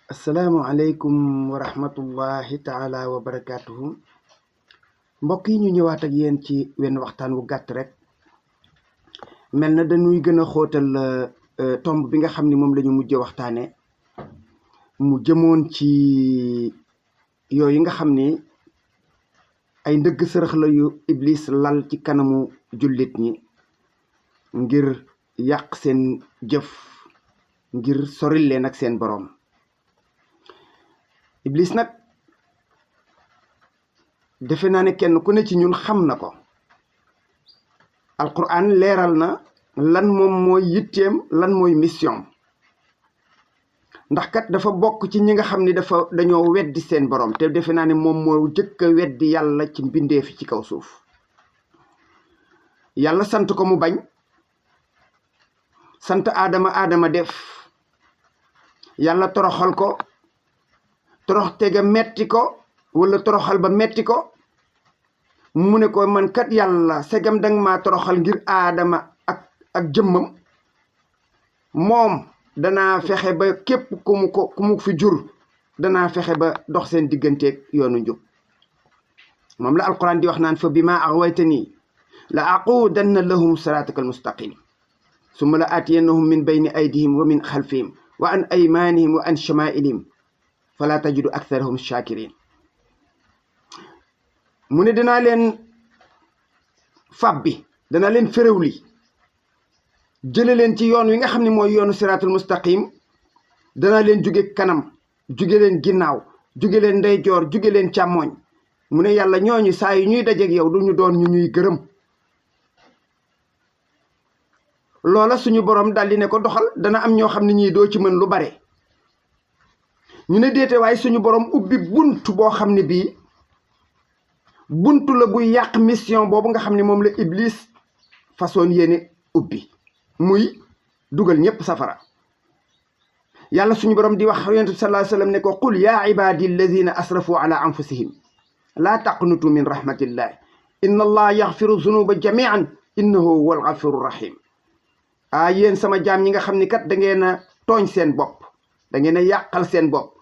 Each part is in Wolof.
asalaamualeykum wa rahmatullahi taala wa barakaatuhu. mbokk yi ñu ñëwaat ak yéen ci wenn waxtaan wu gàtt rek mel na dañuy gën a xóotal tomb bi nga xam ni moom la ñu mujj waxtaane mu jëmoon ci yooyu nga xam ni ay ndëgg sërëx la yu iblis lal ci kanamu jullit ñi ngir yàq seen jëf, ngir soril leen ak seen boroom. iblis nag defe naa ne kenn ku ne ci ñun xam na ko. alquran leeral na lan moom mooy yitteem, lan mooy mission. ndax kat dafa bokk ci ñi nga xam ni dañoo weddi seen borom, te defe naa ne moom moo jëkk a weddi yàlla ci mbindeefi ci kaw suuf. yàlla sant ko mu bañ, sant aadama def, yàlla toroxal ko, torox tega metti ko wala toroxal ba metti ko. mu ne ko man kat yàlla segam danga maa toroxal ngir aadama ak jëmmam, moom danaa fexe ba képp ku mu fi jur danaa fexe ba dox seen digganteeg yoonu njub. moom la alquran di wax naan fa bima aghwaytani la aqudanna lahum siratakal mustaqim summa la atiyannahum min bayni aydihim wa min xalfihim wa an aymanihim wa an shamailihim fala tajidu aktharahum shakirin. mu ne danaa leen fàbbi, danaa leen féréwli, jële leen ci yoon wi nga xam ne mooy yoonu siraatul mustaqim. danaa leen jóge kanam, jóge leen ginnaaw, jóge leen ndeyjoor, jóge leen càmmooñ. mu ne yàlla ñooñu saa yu ñuy dajeeg yow du ñu doon ñu ñuy gërëm. loola suñu borom daldi ne ko doxal, dana am ñoo xam ne ñii doo ci mën lu bare. ñu ne déete waaye suñu borom ubbi buntu boo xam ne bii buntu la buy yàq mission boobu nga xam ne moom la iblis façon yéene ubbi, muy dugal ñépp safara. yàlla suñu borom di wax yonent bi sallallahu alayhi wa sallam ne ko qul yaa ibadi alladina asrafu ala anfusihim laa taqnutu min rahmatillah inna allah yaxfiru zunuba jamian innahu huwa algafiru rahim. yéen sama jaam ñi nga xam ni kat da ngeen a tooñ seen bopp, da ngeen a yàqal seen bopp,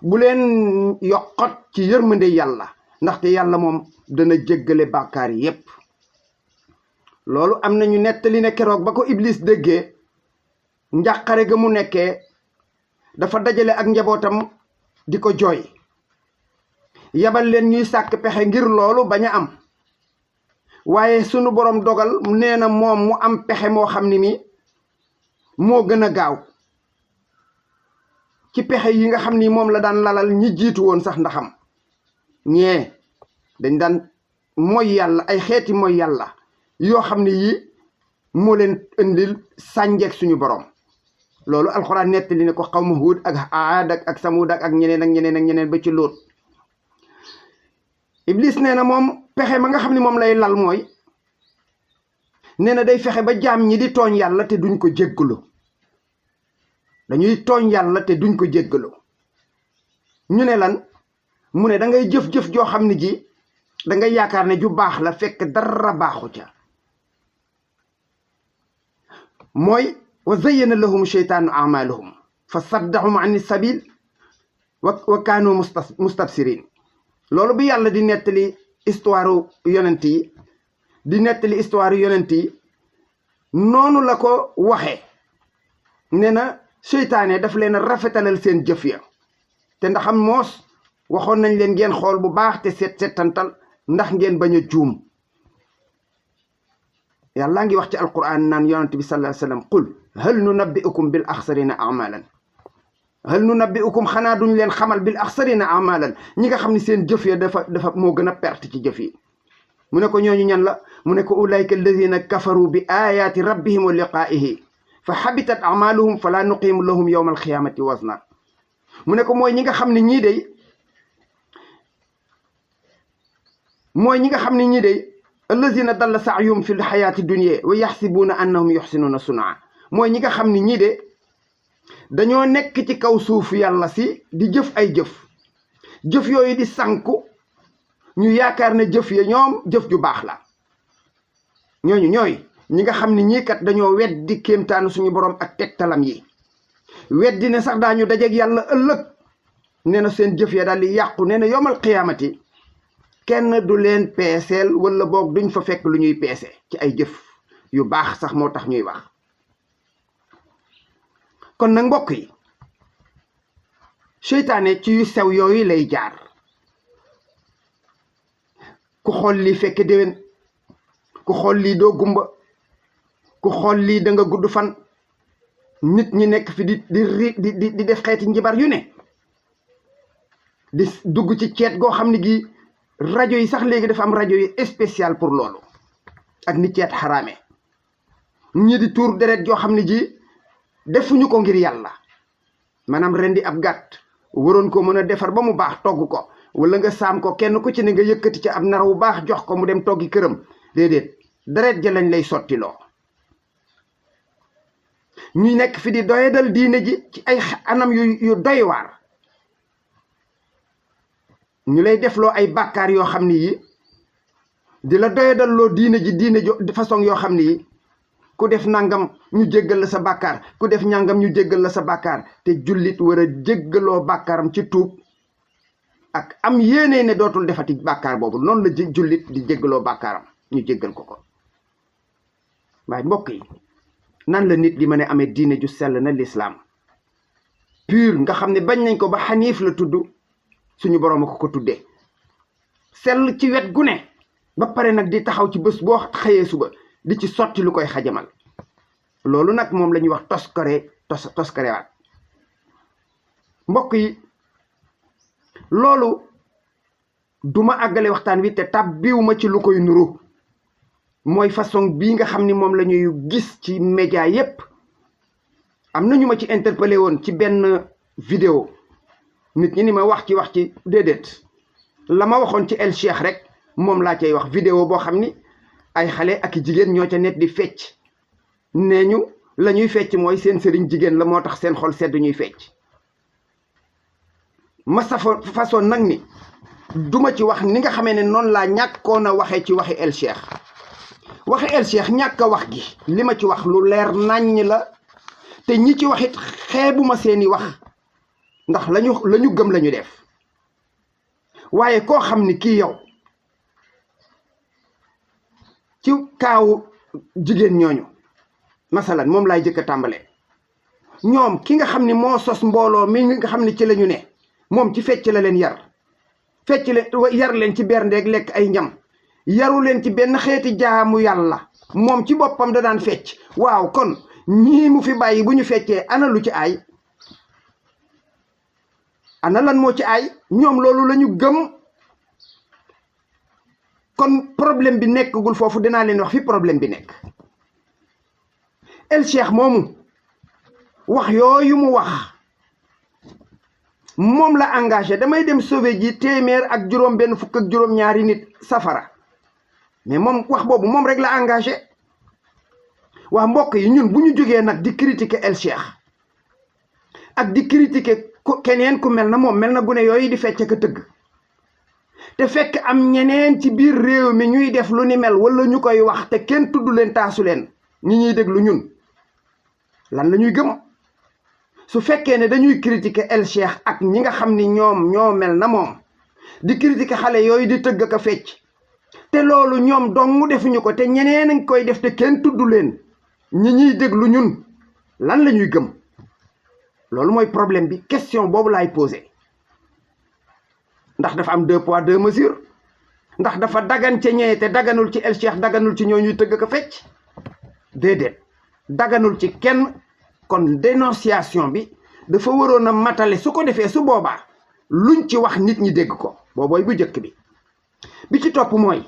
bu leen yokkot ci yërmande yàlla, ndaxte yàlla moom dana jéggale bàkkaar yépp. loolu am na ñu nettali ne keroog ba ko iblis déggee njàqare ga mu nekkee, dafa dajale ak njabootam di ko jooy, yabal leen ñuy sàkk pexe ngir loolu bañ a am. waaye sunu borom dogal nee na moom mu am pexe moo xam ni mi moo gën a gaaw ci pexe yi nga xam ni moom la daan lalal ñi jiitu woon sax. ndaxam ñee dañ daan mooy yàlla, ay xeeti mooy yàlla yoo xam ne yii moo leen indil sànjeeg suñu borom. loolu alxuraan nettali ne ko xawma Huud ak Aad ak Samuud ak ñeneen ba ci Lóot. iblis nee na moom pexe ma nga xam ne moom lay lal mooy, nee na day fexe ba jaam ñi di tooñ yàlla te duñ ko jéggalu. dañuy tooñ yàlla te duñ ko jéggalu. ñu ne lan? mu ne da ngay jëf-jëf joo xam ne ji da ngay yaakaar ne ju baax la, fekk dara baaxu ca. mooy wa zayyana lahum sheytaanu amalahum fa saddahum an sabil wa kaanu mustabsirin. loolu bi yàlla di nettali histoire yonent yi, noonu la ko waxee. nee na seytaane daf leen a rafetalal seen jëf ya. te ndaxam moos waxoon nañ leen ngeen xool bu baax te settantal ndax ngeen bañ a juum. yàlla ngi wax ci alquran naan yonent bi sallallahu alayhi wa sallam qul hal nunabbi'ukum bil axsarina amalan. hal nunabbi'ukum xanaa duñ leen xamal bil axsarina amalan, ñi nga xam ne seen jëf ya dafa moo gën a perte ci jëf yi. mu ne ko ñooñu ñan la? mu ne ko ulaika alladina kafaru bi ayati rabbihim wa liqaihi fa habitat amaluhum fala nuqimu lahum yawma alqiyamati wazna. mu ne ko mooy ñi nga xam ne ñii day allazina dalla saayum fi lxayaati dunya wa yaxsibuuna annahum yuxsinuuna sunaa. mooy ñi nga xam ne ñii de dañoo nekk ci kaw suuf yàlla si di jëf ay jëf yooyu di sànku, ñu yaakaar ne jëf ya ñoom jëf ju baax la. ñooñu ñooy ñi nga xam ne ñii kat dañoo weddi kéemtaanu suñu borom ak tegtalam yi, weddi ne sax daañu dajeeg yàlla ëllëg nee na seen jëf ya daal di yàqu. nee na yomal qiyaamati kenn du leen peeseel wala boog duñ fa fekk lu ñuy peese ci ay jëf yu baax sax moo tax ñuy wax. kon nag mbokk yi seytaane ci yu sew yooyu lay jaar. ku xool lii fekke déwén, ku xool lii doo gumba, ku xool lii da nga gudd fan. nit ñi nekk fi di def xeeti njibar yu ne, di dugg ci ceet goo xam ne gi rajo yi sax léegi dafa am rajo yi spécial pour loolu ak ni ceet xaraame. ñi di tuur deret joo xam ne ji defuñu ko ngir yàlla, maanaam rendi ab gàtt waroon ko mën a defar ba mu baax togg ko, wala nga saam ko kenn ku ci ne nga yëkkati ci ab nar wu baax jox ko mu dem toggi këram. déedéet, deret ja lañ lay sottiloo. ñuy nekk fi di doyadal diine ji ci ay anam yu doy waar. ñu lay defloo ay bàkkaar yoo xam ne yi di la doyadal loo diine ji façon yoo xam ne yi ku def nangam ñu jéggal la sa bàkkaar, ku def ñàngam ñu jéggal la sa bàkkaar. te jullit war a jéggaloo bàkkaaram ci tuub ak am yéene ne dootul defati bàkkaar boobu. noonu la jullit di jéggaloo bàkkaaram ñu jéggal ko. waaye mbokk yi nan la nit di mën a amee diine ju sell na lislaam pur nga xam ne bañ nañ ko ba xaniif la tudd, suñu boroom a ko tuddee sell ci wet gu ne, ba pare nag di taxaw ci bés boo xëyee suba di ci sotti lu koy xajamal. loolu nag moom la ñuy wax toskarewaat. mbokk yi loolu duma àggale waxtaan wi te tàbbiwuma ci lu koy nuru. mooy façon bii nga xam ni moom la ñuy gis ci média yépp. am na ñu ma ci interpellé woon ci benn vidéo, nit ñi ni ma wax ci déedéet, la ma waxoon ci El Cheikh rek moom laa cay wax. vidéo boo xam ni ay xale ak i jigéen ñoo ca net di fecc. nee ñu la ñuy fecc mooy seen sëriñ jigéen la moo tax seen xol sedd ñuy fecc. ma façon nag ni duma ci wax ni nga xamee ne noonu laa ñàkkoon a waxee ci waxi El Cheikh. waxi El Cheikh ñàkk a wax gi li ma ci wax lu leer nàññ la, te ñi ci waxit xeebuma seeni wax, ndax la ñu gëm la ñu def. waaye koo xam ni kii yow ci kaawu jigéen ñooñu masalan moom laay jëkk a tàmbalee. ñoom ki nga xam ni moo sos mbooloo mi nga xam ni ci la ñu ne, moom ci fecc la leen yar. yar leen ci berndeeg lekk ay ñam, yaru leen ci benn xeeti jaamu yàlla. moom ci boppam da daan fecc. waaw kon ñii mu fi bàyyi bu ñu feccee ana lu ci aay? ana lan moo ci aay? ñoom loolu la ñu gëm. kon problème bi nekkagul foofu, dinaa leen wax fi problème bi nekk. El Cheikh moomu wax yooyu mu wax moom la engagé. damay dem sauver ji 1,benn nit safara, mais moom wax boobu moom rek la engagé. waa mbokk yi ñun bu ñu jógee nag di critiquer El Cheikh ak di critiquer keneen ku mel na moom, mel na gune yooyu di fecc ka tëgg, te fekk am ñeneen ci biir réew mi ñuy def lu ni mel wala ñu koy wax te kenn tudd leen taasu leen, ñi ñuy déglu ñun lan la ñuy gëm? su fekkee ne dañuy critiquer El Cheikh ak ñi nga xam ni ñoom ñoo mel na moom, di critiquer xale yooyu di tëgg ka fecc, te loolu ñoom dong defuñu ko te ñeneen a ngi koy def te kenn tudd leen, ñi ñuy déglu ñun lan la ñuy gëm? loolu mooy problème bi. question boobu laay posé. ndax dafa am 2 poids 2 mesures? ndax dafa dagan ca ñee te daganul ci El Cheikh, daganul ci ñoo ñuy tëgg ka fecc? déedéet, daganul ci kenn. kon dénonciation bi dafa waroon a matale. su ko defee su boobaa luñ ci wax nit ñi dégg ko. boobooy bu njëkk bi. bi ci topp mooy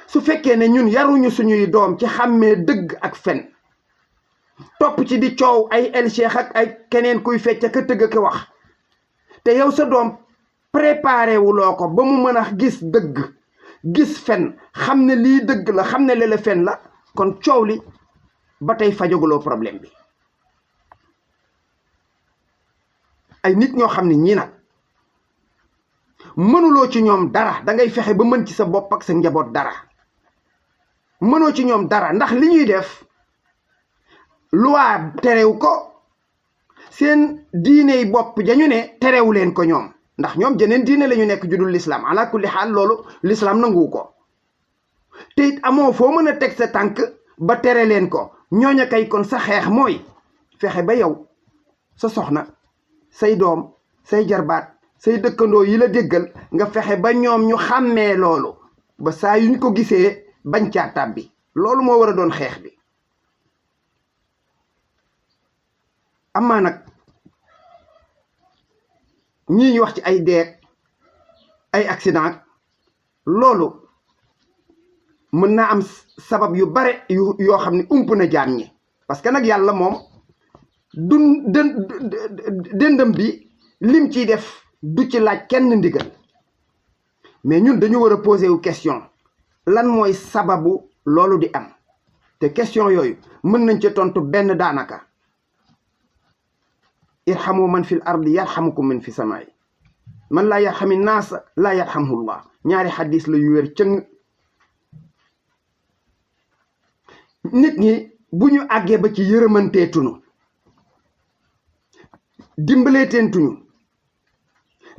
su fekkee ne ñun yaruñu suñuy doom ci xàmmee dëgg ak fen, topp ci di coow ay El Cheikh ak ay keneen kuy fecc ka tëgg ka wax, te yow sa doom préparé wuloo ko ba mu mën a gis dëgg, gis fen, xam ne lii dëgg la, xam ne lele fen la, kon coow li ba tey fajaguloo problème bi. ay nit ñoo xam ne ñii nag mënuloo ci ñoom dara, da ngay fexe ba mën ci sa bopp ak sa njaboot dara. mënoo ci ñoom dara ndax li ñuy def loi terew ko, seen diiney bopp jañu ne terewu leen ko ñoom, ndax ñoom jeneen diine la ñu nekk judul lislaam. ala kulli xaal loolu lislaam nanguwu ko. te it amoo foo mën a teg sa tànk ba tere leen ko. ñooña kay kon sa xeex mooy fexe ba yow sa soxna, say doom, say jarbaat, say dëkkandoo yi la déggal, nga fexe ba ñoom ñu xàmmee loolu ba saa yuñ ko gisee bañ caa tàbbi. loolu moo war a doon xeex bi. amaa nag ñii ñu wax ci ay dee, ay accident, loolu mën naa am sabab yu bare yoo xam ne ump na jaam ñi. parce que nag yàlla moom dëndam bi lim ciy def du ci laaj kenn ndigal. mais ñun dañu war a poser wu question, lan mooy sababu loolu di am? te question yooyu mën nañ ci tontu benn daanaka. irhamu man fil ardi yarhamukum man fi samaay, man laa yarhami naas laa yarhamullah. ñaari xadis la yu wér cëng. nit ñi bu ñu àggee ba ci yërëmanteetuñu, dimbaleeteentuñu,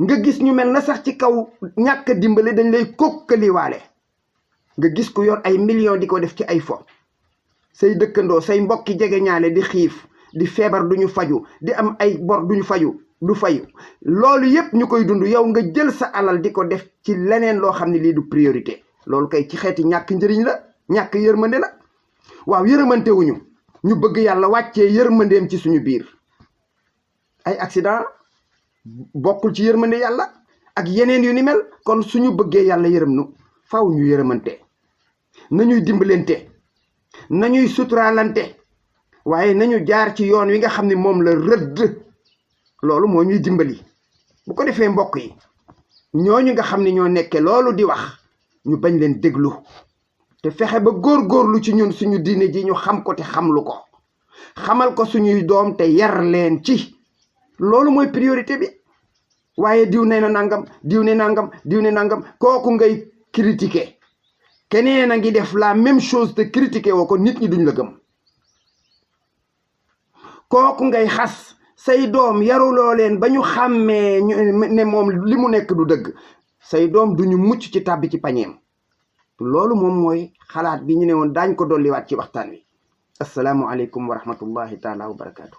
nga gis ñu mel na sax ci kaw ñàkk dimbale dañ lay kokkaliwaale. nga gis ku yor ay millions di ko def ci ay fo, say dëkkandoo, say mbokki jege ñaale di xiif, di feebar duñu faju, di am ay bor duñu du fayu. loolu yépp ñu koy dund, yow nga jël sa alal di ko def ci leneen loo xam ne lii du priorité. loolu kay ci xeeti ñàkk njëriñ la, ñàkk yërmande la. waaw yërëmante wuñu, ñu bëgg yàlla wàccee yërmandeem ci suñu biir. ay accident bokkul ci yërmande yàlla ak yeneen yu ni mel. kon suñu bëggee yàlla yërëm nu faw ñu yërëmante, nañuy dimbalante, nañuy suturaalante, waaye nañu jaar ci yoon wi nga xam ne moom la rëdd. loolu moo ñuy dimbali. bu ko defee mbokk yi, ñooñu nga xam ne ñoo nekke loolu di wax, ñu bañ leen déglu te fexe ba góorgóorlu ci ñun suñu diine ji ñu xam ko te xamlu ko, xamal ko suñuy doom te yar leen ci. loolu mooy priorité bi. waaye diw nee na nangam, diw ne nangam, diw ne nangam, kooku ngay critiquer. keneen a ngi def la même chose te critiquer woo ko, nit ñi duñ la gëm. kooku ngay xas, say doom yaruloo leen ba ñu xàmmee ne moom li mu nekk du dëgg, say doom duñu mucc ci tàbbi ci pañeem. loolu moom mooy xalaat bi ñu ne woon daañ ko dolliwaat ci waxtaan wi. asalaamu aleykum wa rahmatullahi taala wa barakaatu.